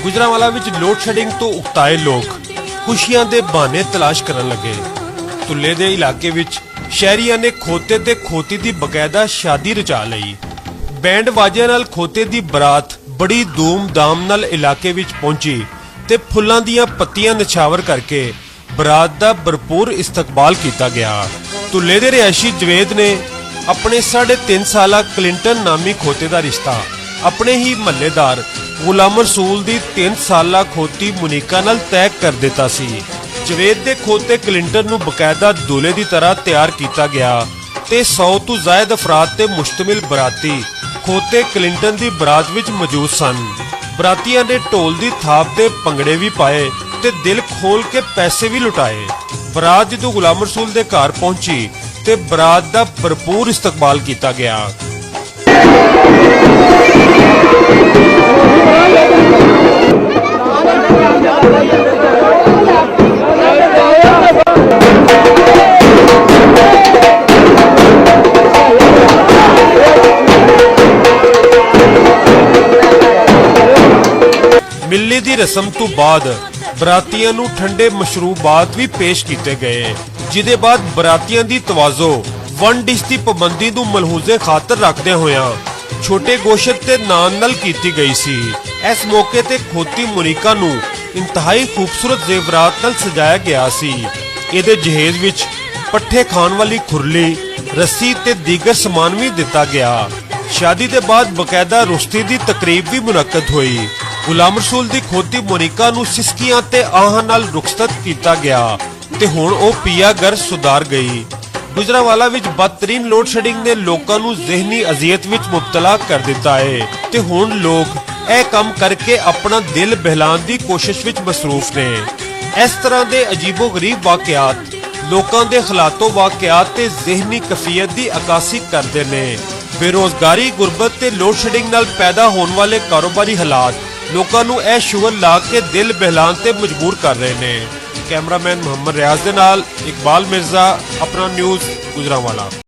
गुजरांवाला विच load shedding तो उकताए लोग खुशियां दे बहाने तलाश करन लगे। तुल्ले दे इलाके विच शहरियां ने खोते ते खोती दी बकायदा शादी रचा लई। बैंड बाजियां नाल खोते दी बरात बड़ी धूम-धाम नाल इलाके विच पहुंची ते फुल्लां दियां पत्तियां निछावर करके बरात दा भरपूर इस्तकबाल किया गया। तुल्ले दे रिहायशी जवेद ने अपने 3.5 साला क्लिंटन नामी खोते दा रिश्ता अपने ही महल्लेदार गुलाम रसूल दी 3 साला खोती मुनीका नाल तय कर दिता सी। जवेद दे खोते क्लिंटन नूं बकायदा दूल्हे दी तरह तैयार किया गया ते 100 तो ज़ायद अफराद ते मुश्तमिल बराती खोते क्लिंटन दी बरात विच मौजूद सन। बरातियां ने ढोल दी थाप ते भंगड़े भी पाए ते दिल खोल के पैसे भी लुटाए। बरात जदों गुलाम रसूल दे घर पहुंची ते बरात दा भरपूर इस्तकबाल किया गया। मिलने की रस्म तो बाद बरातियां नूं ठंडे मशरूबात भी पेश किए गए, जिदे बाद बरातियां दी तवाज़ो वन डिश की पाबंदी नूं मलहूजे खातर रखदे होया छोटे गोशत ते नान नाल कीती गई सी। इस मौके ते खोती मुनीका नूं इंतहाई खूबसूरत जेवरात नाल सजाया गया सी। इहदे जहेज विच पट्ठे खाण वाली खुरली, रस्सी ते दीगर समान भी दिता गया। शादी के बाद बकायदा रुश्ती की तकरीब भी मुनक्कद हुई। गुलाम रसूल दी खोती मुनीका नूं सिसकियां ते आहां नाल रुखसत किया गया ते हुण ओह पिया घर सुधार गई। गुजरांवाला विच बदतरीन लोड शेडिंग ने लोकां नूं ज़हनी अजियत विच मुबतला कर दिता है ते हुण लोग यह काम करके अपना दिल बहलाने की कोशिश विच मसरूफ ने। इस तरह के अजीबो गरीब वाकयात लोकां दे खलातो वाकयात ते ज़हनी कफियत की अकासी करते ने। बेरोजगारी, गुरबत ते लोड शेडिंग नाल पैदा होने वाले कारोबारी हालात लोकां नूं यह शुगर ला के दिल बहलाने ते मजबूर कर रहे ने। कैमरामैन मोहम्मद रियाज दे नाल इकबाल मिर्जा, अपना न्यूज़ गुजरांवाला।